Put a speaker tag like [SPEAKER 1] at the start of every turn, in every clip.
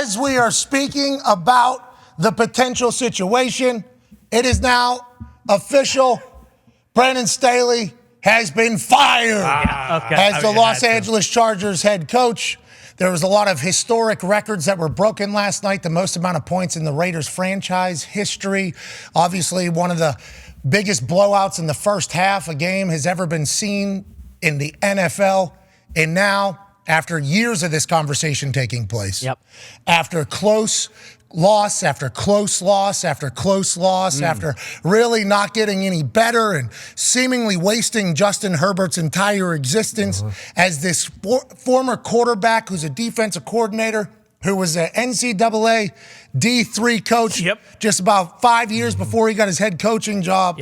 [SPEAKER 1] as we are speaking about the potential situation, it is now official. Brandon Staley has been fired as the Los Angeles Chargers head coach. There was a lot of historic records that were broken last night, the most amount of points in the Raiders franchise history. Obviously, one of the biggest blowouts in the first half a game has ever been seen in the NFL. And now, after years of this conversation taking place, after close loss after close loss after close loss, after really not getting any better and seemingly wasting Justin Herbert's entire existence as this former quarterback who's a defensive coordinator, who was an NCAA D3 coach just about 5 years before he got his head coaching job.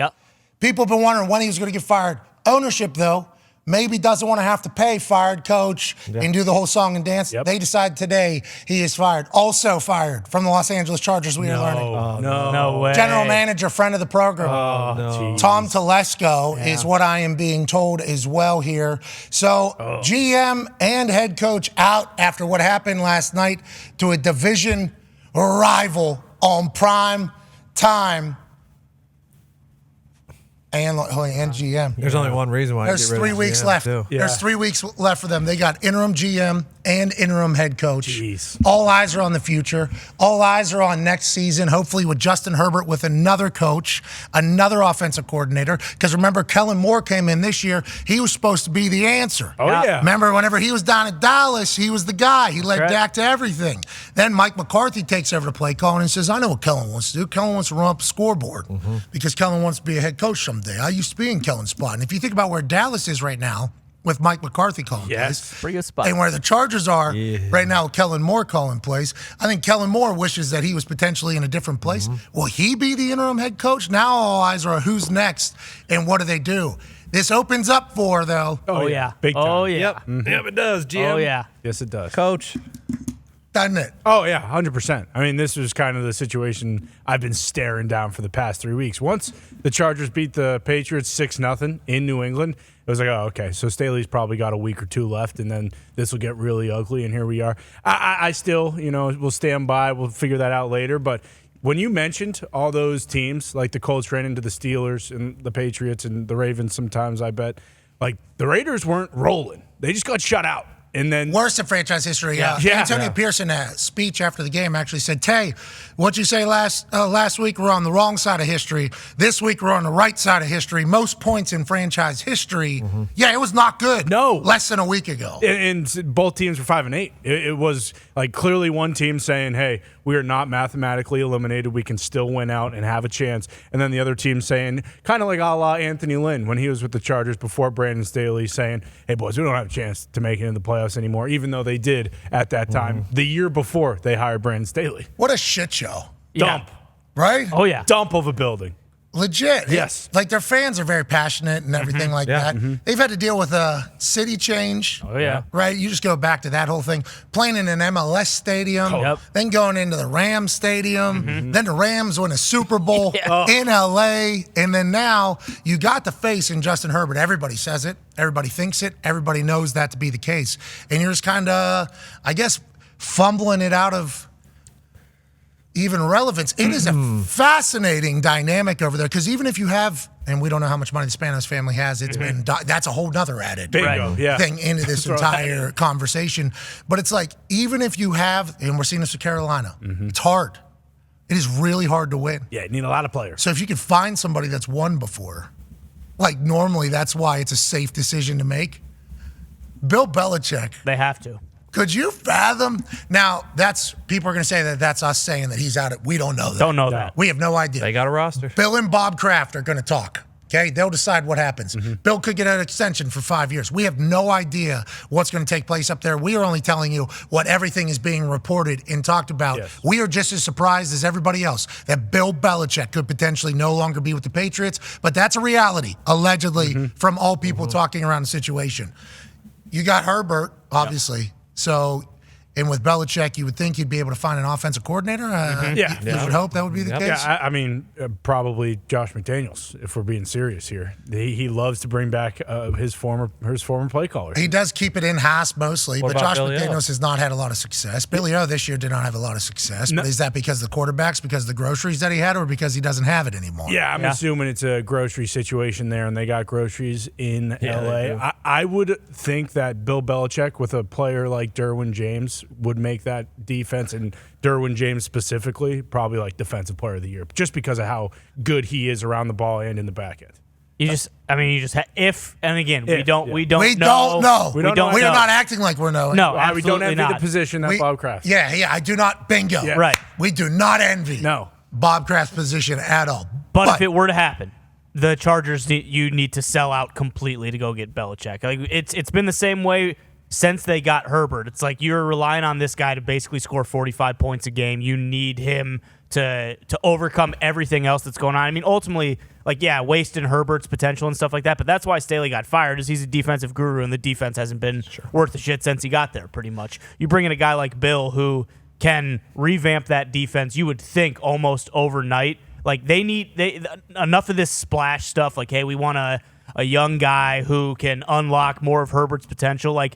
[SPEAKER 1] People have been wondering when he was going to get fired. Ownership, though, maybe doesn't want to have to pay fired coach and do the whole song and dance. They decide today he is fired. Also fired from the Los Angeles Chargers, we are learning.
[SPEAKER 2] No way.
[SPEAKER 1] General manager, friend of the program. Tom Telesco is what I am being told as well here. So GM and head coach out after what happened last night to a division rival on prime time. And GM.
[SPEAKER 3] There's only one reason why.
[SPEAKER 1] There's 3 weeks left. There's 3 weeks left for them. They got interim GM and interim head coach. All eyes are on the future. All eyes are on next season, hopefully with Justin Herbert with another coach, another offensive coordinator. Because remember, Kellen Moore came in this year. He was supposed to be the answer. Remember, whenever he was down at Dallas, he was the guy. He led Dak to everything. Then Mike McCarthy takes over the play calling and says, I know what Kellen wants to do. Kellen wants to run up a scoreboard because Kellen wants to be a head coach someday. I used to be in Kellen's spot. And if you think about where Dallas is right now, with Mike McCarthy calling plays,
[SPEAKER 2] pretty good spot.
[SPEAKER 1] And where the Chargers are right now, Kellen Moore calling plays. I think Kellen Moore wishes that he was potentially in a different place. Will he be the interim head coach? Now all eyes are on who's next and what do they do. This opens up for, though.
[SPEAKER 2] Big time.
[SPEAKER 3] Yep, it does, GM.
[SPEAKER 2] Yes, it does.
[SPEAKER 3] Coach.
[SPEAKER 1] Doesn't it?
[SPEAKER 4] 100%. I mean, this was kind of the situation I've been staring down for the past 3 weeks. Once the Chargers beat the Patriots 6-0 in New England, it was like, oh, okay, so Staley's probably got a week or two left, and then this will get really ugly, and here we are. I still, we'll stand by. We'll figure that out later. But when you mentioned all those teams, like the Colts ran into the Steelers and the Patriots and the Ravens sometimes, I bet, like the Raiders weren't rolling. They just got shut out. And then
[SPEAKER 1] worst in franchise history. Antonio Pearson, speech after the game, actually said, Tay, what you say last week, we're on the wrong side of history. This week, we're on the right side of history. Most points in franchise history. Yeah, it was not good.
[SPEAKER 4] No.
[SPEAKER 1] Less than a week ago.
[SPEAKER 4] And both teams were 5-8. It was like clearly one team saying, hey, we are not mathematically eliminated. We can still win out and have a chance. And then the other team saying, kind of like a la Anthony Lynn when he was with the Chargers before Brandon Staley, saying, hey, boys, we don't have a chance to make it in the playoffs anymore, even though they did at that time, the year before they hired Brandon Staley.
[SPEAKER 1] What a shit show.
[SPEAKER 4] Dump.
[SPEAKER 1] Right?
[SPEAKER 2] Oh, yeah.
[SPEAKER 4] Dump of a building.
[SPEAKER 1] Legit.
[SPEAKER 4] Yes.
[SPEAKER 1] Like their fans are very passionate and everything like that. They've had to deal with a city change. Right? You just go back to that whole thing. Playing in an MLS stadium, then going into the Rams stadium, then the Rams win a Super Bowl in LA, and then now you got the face in Justin Herbert. Everybody says it. Everybody thinks it. Everybody knows that to be the case. And you're just kind of, I guess, fumbling it out of even relevance. It is a fascinating dynamic over there because even if you have, and we don't know how much money the Spanos family has, it's been, that's a whole nother added thing into this entire conversation. But it's like, even if you have, and we're seeing this with Carolina, it's hard. It is really hard to win.
[SPEAKER 4] Yeah, you need a lot of players.
[SPEAKER 1] So if you could find somebody that's won before, like normally that's why it's a safe decision to make. Bill Belichick.
[SPEAKER 2] They have to.
[SPEAKER 1] Could you fathom? Now, people are going to say that that's us saying that he's out. We don't know that.
[SPEAKER 2] Don't know that.
[SPEAKER 1] We have no idea.
[SPEAKER 3] They got a roster.
[SPEAKER 1] Bill and Bob Kraft are going to talk. Okay, they'll decide what happens. Bill could get an extension for 5 years. We have no idea what's going to take place up there. We are only telling you what everything is being reported and talked about. We are just as surprised as everybody else that Bill Belichick could potentially no longer be with the Patriots, but that's a reality, allegedly, from all people talking around the situation. You got Herbert, obviously. So And with Belichick, you would think you'd be able to find an offensive coordinator. You would hope that would be the case.
[SPEAKER 4] Yeah, I mean, probably Josh McDaniels, if we're being serious here. He loves to bring back his former play caller.
[SPEAKER 1] He does keep it in-house mostly, but Josh
[SPEAKER 5] Billy
[SPEAKER 1] McDaniels has not had a lot of success. Billy O this year did not have a lot of success. But is that because of the quarterbacks, because of the groceries that he had, or because he doesn't have it anymore?
[SPEAKER 4] Yeah, I'm assuming it's a grocery situation there, and they got groceries in L.A. I would think that Bill Belichick, with a player like Derwin James, would make that defense, and Derwin James specifically, probably like Defensive Player of the Year, just because of how good he is around the ball and in the back end.
[SPEAKER 6] We don't know.
[SPEAKER 1] We don't know.
[SPEAKER 6] We don't
[SPEAKER 1] We're
[SPEAKER 6] know.
[SPEAKER 1] not acting like we're knowing.
[SPEAKER 6] No,
[SPEAKER 4] We don't
[SPEAKER 6] absolutely
[SPEAKER 4] envy
[SPEAKER 6] not.
[SPEAKER 4] the position that Bob Kraft.
[SPEAKER 1] Yeah, I do not. Bingo.
[SPEAKER 4] Yeah.
[SPEAKER 6] Right.
[SPEAKER 1] We do not envy Bob Kraft's position at all.
[SPEAKER 6] But if it were to happen, the Chargers need to sell out completely to go get Belichick. Like it's been the same way since they got Herbert. It's like you're relying on this guy to basically score 45 points a game. You need him to overcome everything else that's going on. I mean, ultimately, wasting Herbert's potential and stuff like that. But that's why Staley got fired, is he's a defensive guru, and the defense hasn't been worth the shit since he got there, pretty much. You bring in a guy like Bill who can revamp that defense, you would think almost overnight. Like they need enough of this splash stuff. Like, hey, we want a young guy who can unlock more of Herbert's potential. Like,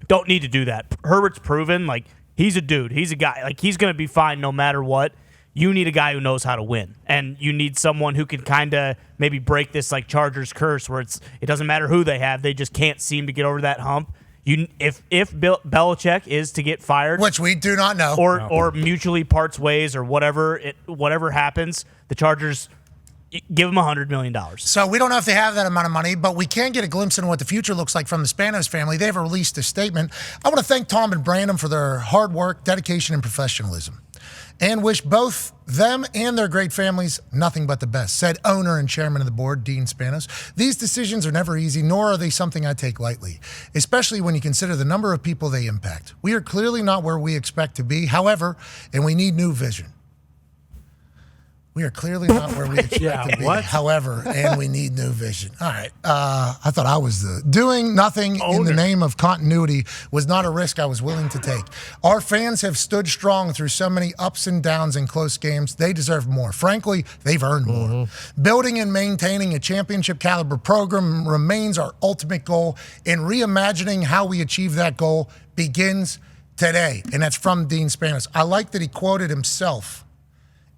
[SPEAKER 6] don't need to do that. Herbert's proven, like, he's a dude. He's a guy. Like, he's going to be fine no matter what. You need a guy who knows how to win. And you need someone who can kind of maybe break this, like, Chargers curse where it doesn't matter who they have. They just can't seem to get over that hump. If Belichick is to get fired,
[SPEAKER 1] which we do not know,
[SPEAKER 6] or mutually parts ways, or whatever happens, the Chargers give him $100 million.
[SPEAKER 1] So we don't know if they have that amount of money, but we can get a glimpse into what the future looks like from the Spanos family. They've released a statement. I want to thank Tom and Brandon for their hard work, dedication, and professionalism, and wish both them and their great families nothing but the best, said owner and chairman of the board, Dean Spanos. These decisions are never easy, nor are they something I take lightly, especially when you consider the number of people they impact. We are clearly not where we expect to be, however, and we need new vision. We are clearly not where we expect to be, however, and we need new vision. All right. I thought I was doing nothing in the name of continuity was not a risk I was willing to take. Our fans have stood strong through so many ups and downs in close games. They deserve more. Frankly, they've earned more. Building and maintaining a championship caliber program remains our ultimate goal, and reimagining how we achieve that goal begins today. And that's from Dean Spanos. I like that he quoted himself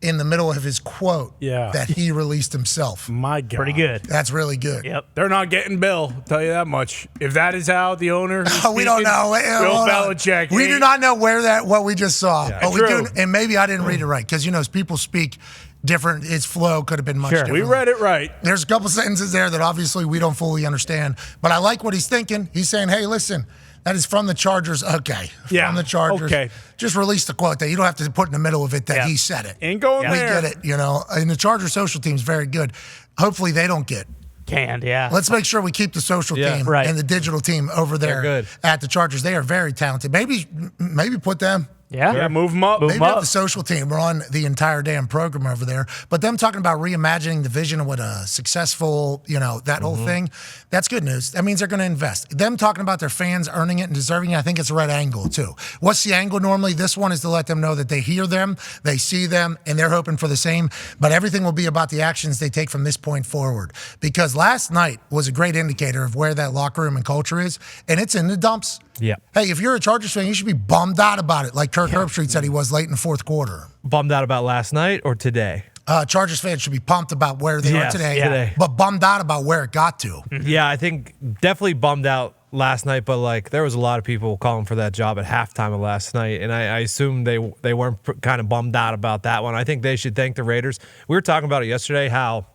[SPEAKER 1] in the middle of his quote that he released himself.
[SPEAKER 4] My God.
[SPEAKER 6] Pretty good.
[SPEAKER 1] That's really good.
[SPEAKER 6] Yep.
[SPEAKER 4] They're not getting Bill, I'll tell you that much. If that is how the owner
[SPEAKER 1] we don't know.
[SPEAKER 4] Bill Belichick.
[SPEAKER 1] We do not know what we just saw.
[SPEAKER 4] Yeah,
[SPEAKER 1] but we do, and maybe I didn't read it right, because, as people speak different, its flow could have been much different.
[SPEAKER 4] We read it right.
[SPEAKER 1] There's a couple sentences there that obviously we don't fully understand, but I like what he's thinking. He's saying, hey, listen, that is from the Chargers. Okay. From the Chargers.
[SPEAKER 4] Okay.
[SPEAKER 1] Just release the quote that you don't have to put in the middle of it that he said it.
[SPEAKER 4] Ain't going
[SPEAKER 1] we
[SPEAKER 4] there.
[SPEAKER 1] get it, And the Chargers social team is very good. Hopefully they don't get
[SPEAKER 6] canned. Yeah.
[SPEAKER 1] Let's make sure we keep the social team and the digital team over there at the Chargers. They are very talented. Maybe put them.
[SPEAKER 6] Yeah,
[SPEAKER 4] move them up.
[SPEAKER 1] Maybe the social team run the entire damn program over there. But them talking about reimagining the vision of what a successful, that whole thing, that's good news. That means they're going to invest. Them talking about their fans earning it and deserving it, I think it's the right angle, too. What's the angle normally? This one is to let them know that they hear them, they see them, and they're hoping for the same. But everything will be about the actions they take from this point forward. Because last night was a great indicator of where that locker room and culture is, and it's in the dumps.
[SPEAKER 5] Yeah.
[SPEAKER 1] Hey, if you're a Chargers fan, you should be bummed out about it, like Kirk Herbstreit said he was late in the fourth quarter.
[SPEAKER 5] Bummed out about last night or today?
[SPEAKER 1] Chargers fans should be pumped about where they are today, but bummed out about where it got to.
[SPEAKER 5] Yeah, I think definitely bummed out last night, but there was a lot of people calling for that job at halftime of last night, and I assume they weren't kind of bummed out about that one. I think they should thank the Raiders. We were talking about it yesterday, how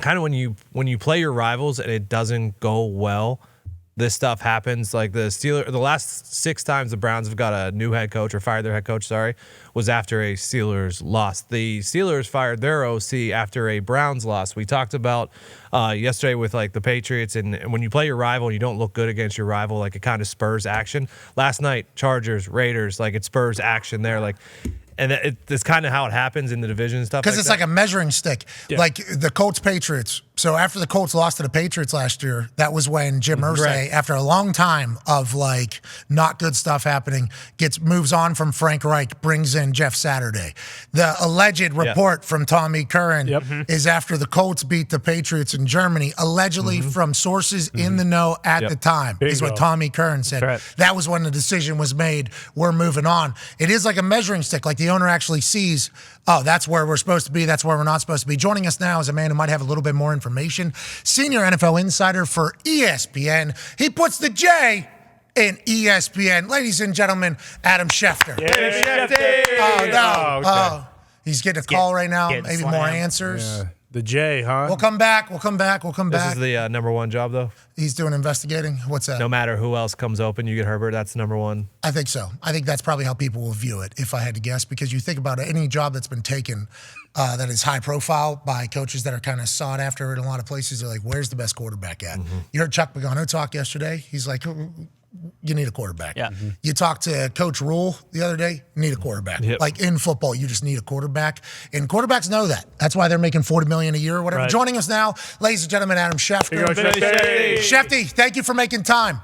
[SPEAKER 5] kind of when you play your rivals and it doesn't go well, this stuff happens. Like the last 6 times the Browns have got a new head coach or fired their head coach, was after a Steelers loss. The Steelers fired their OC after a Browns loss. We talked about yesterday with the Patriots, and when you play your rival and you don't look good against your rival, it kind of spurs action. Last night, Chargers, Raiders, it spurs action there. And it's kind of how it happens in the division and stuff.
[SPEAKER 1] Because it's like a measuring stick. Yeah. Like the Colts, Patriots, So after the Colts lost to the Patriots last year, that was when Jim Irsay, after a long time of like not good stuff happening, moves on from Frank Reich, brings in Jeff Saturday. The alleged report from Tommy Curran is after the Colts beat the Patriots in Germany, allegedly from sources in the know at the time, is what Tommy Curran said.
[SPEAKER 6] Right.
[SPEAKER 1] That was when the decision was made. We're moving on. It is like a measuring stick, like the owner actually sees, oh, that's where we're supposed to be, that's where we're not supposed to be. Joining us now is a man who might have a little bit more information, senior NFL insider for ESPN. He puts the J in ESPN. Ladies and gentlemen, Adam Schefter. Oh, no. Oh, he's getting a call right now. Maybe
[SPEAKER 6] slammed.
[SPEAKER 1] more answers.
[SPEAKER 4] Yeah. The J, huh?
[SPEAKER 1] We'll come back. We'll come back.
[SPEAKER 5] This is the number one job, though.
[SPEAKER 1] He's doing investigating. What's that?
[SPEAKER 5] No matter who else comes open, you get Herbert. That's number one.
[SPEAKER 1] I think so. I think that's probably how people will view it, if I had to guess, because you think about it, any job that's been taken that is high profile by coaches that are kind of sought after in a lot of places, they're like, where's the best quarterback at? You heard Chuck Pagano talk yesterday. He's like, you need a quarterback.
[SPEAKER 6] Yeah.
[SPEAKER 1] You talked to Coach Rule the other day, you need a quarterback.
[SPEAKER 5] Yep.
[SPEAKER 1] Like in football, you just need a quarterback. And quarterbacks know that. That's why they're making $40 million a year or whatever.
[SPEAKER 6] Right.
[SPEAKER 1] Joining us now, ladies and gentlemen, Adam Schefter.
[SPEAKER 4] Shefty.
[SPEAKER 1] Shefty, thank you for making time.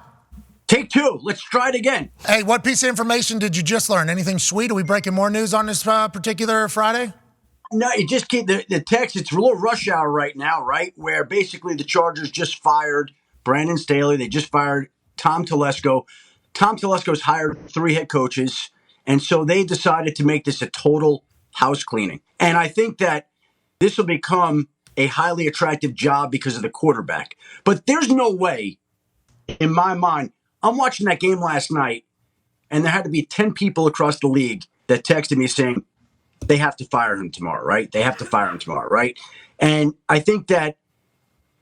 [SPEAKER 7] Take two. Let's try it again.
[SPEAKER 1] Hey, what piece of information did you just learn? Anything sweet? Are we breaking more news on this particular Friday?
[SPEAKER 7] No, it just came, the text, it's a little rush hour right now, right? Where basically the Chargers just fired Brandon Staley. They just fired Tom Telesco. Tom Telesco's hired 3 head coaches, and so they decided to make this a total house cleaning. And I think that this will become a highly attractive job because of the quarterback. But there's no way, in my mind, I'm watching that game last night, and there had to be 10 people across the league that texted me saying, they have to fire him tomorrow, right? They have to fire him tomorrow, right? And I think that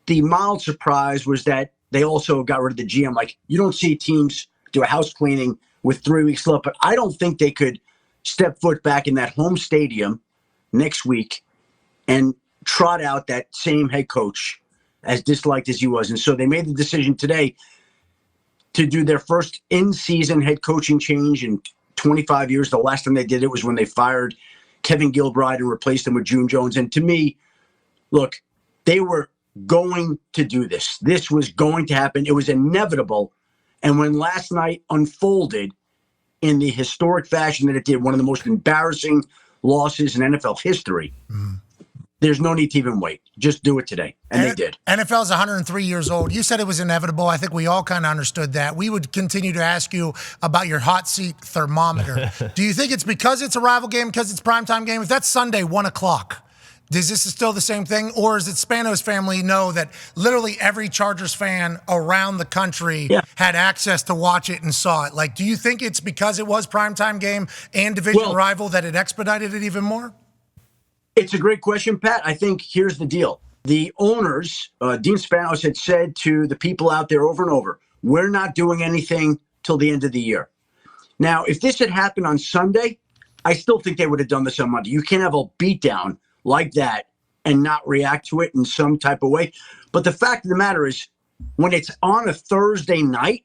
[SPEAKER 7] the mild surprise was that they also got rid of the GM. Like, you don't see teams do a house cleaning with 3 weeks left, but I don't think they could step foot back in that home stadium next week and trot out that same head coach as disliked as he was. And so they made the decision today to do their first in-season head coaching change in 25 years. The last time they did it was when they fired Kevin Gilbride and replaced him with June Jones. And to me, look, they were going to do this. This was going to happen. It was inevitable. And when last night unfolded in the historic fashion that it did, one of the most embarrassing losses in NFL history, there's no need to even wait. Just do it today. And they did.
[SPEAKER 1] NFL's 103 years old. You said it was inevitable. I think we all kind of understood that. We would continue to ask you about your hot seat thermometer. Do you think it's because it's a rival game, because it's primetime game? If that's Sunday, 1 o'clock, is this still the same thing? Or is it Spano's family know that literally every Chargers fan around the country had access to watch it and saw it? Like, do you think it's because it was primetime game and division rival that it expedited it even more?
[SPEAKER 7] It's a great question, Pat. I think here's the deal. The owners, Dean Spanos had said to the people out there over and over, we're not doing anything till the end of the year. Now, if this had happened on Sunday, I still think they would have done this on Monday. You can't have a beatdown like that and not react to it in some type of way. But the fact of the matter is, when it's on a Thursday night,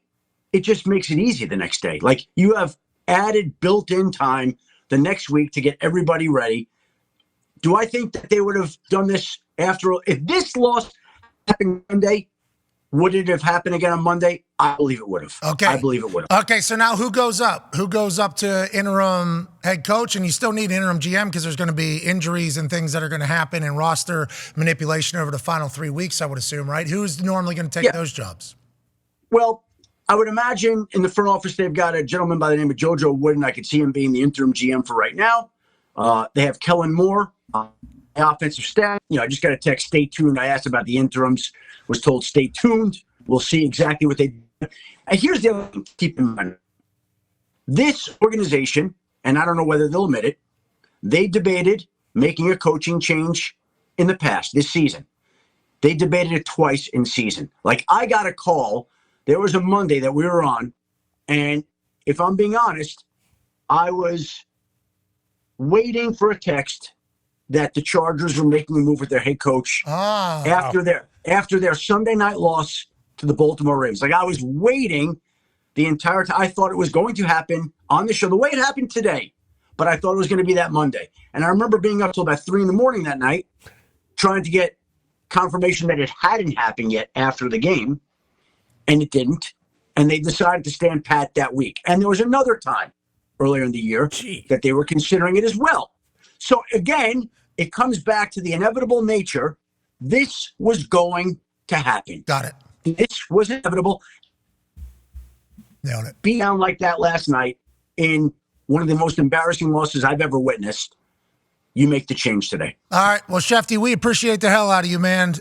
[SPEAKER 7] it just makes it easy the next day. Like, you have added built-in time the next week to get everybody ready. Do I think that they would have done this after? If this loss happened Monday, would it have happened again on Monday? I believe it would have.
[SPEAKER 1] Okay.
[SPEAKER 7] I believe it would have.
[SPEAKER 1] Okay, so now who goes up? Who goes up to interim head coach? And you still need interim GM because there's going to be injuries and things that are going to happen and roster manipulation over the final 3 weeks, I would assume, right? Who's normally going to take those jobs?
[SPEAKER 7] Well, I would imagine in the front office they've got a gentleman by the name of JoJo Wooden. I could see him being the interim GM for right now. They have Kellen Moore, the offensive staff. I just got a text, stay tuned. I asked about the interims, was told stay tuned. We'll see exactly what they do. And here's the other thing to keep in mind. This organization, and I don't know whether they'll admit it, they debated making a coaching change in the past, this season. They debated it twice in season. Like, I got a call. There was a Monday that we were on, and if I'm being honest, I was waiting for a text that the Chargers were making a move with their head coach after their Sunday night loss to the Baltimore Ravens. Like, I was waiting the entire time. I thought it was going to happen on the show the way it happened today, but I thought it was going to be that Monday. And I remember being up till about 3 a.m. that night trying to get confirmation that it hadn't happened yet after the game, and it didn't. And they decided to stand pat that week. And there was another time earlier in the year that they were considering it as well. So again, it comes back to the inevitable nature. This was going to happen.
[SPEAKER 1] Got it.
[SPEAKER 7] This was inevitable.
[SPEAKER 1] Nailed it.
[SPEAKER 7] Be down like that last night in one of the most embarrassing losses I've ever witnessed. You make the change today.
[SPEAKER 1] All right. Well, Schefter, we appreciate the hell out of you, man.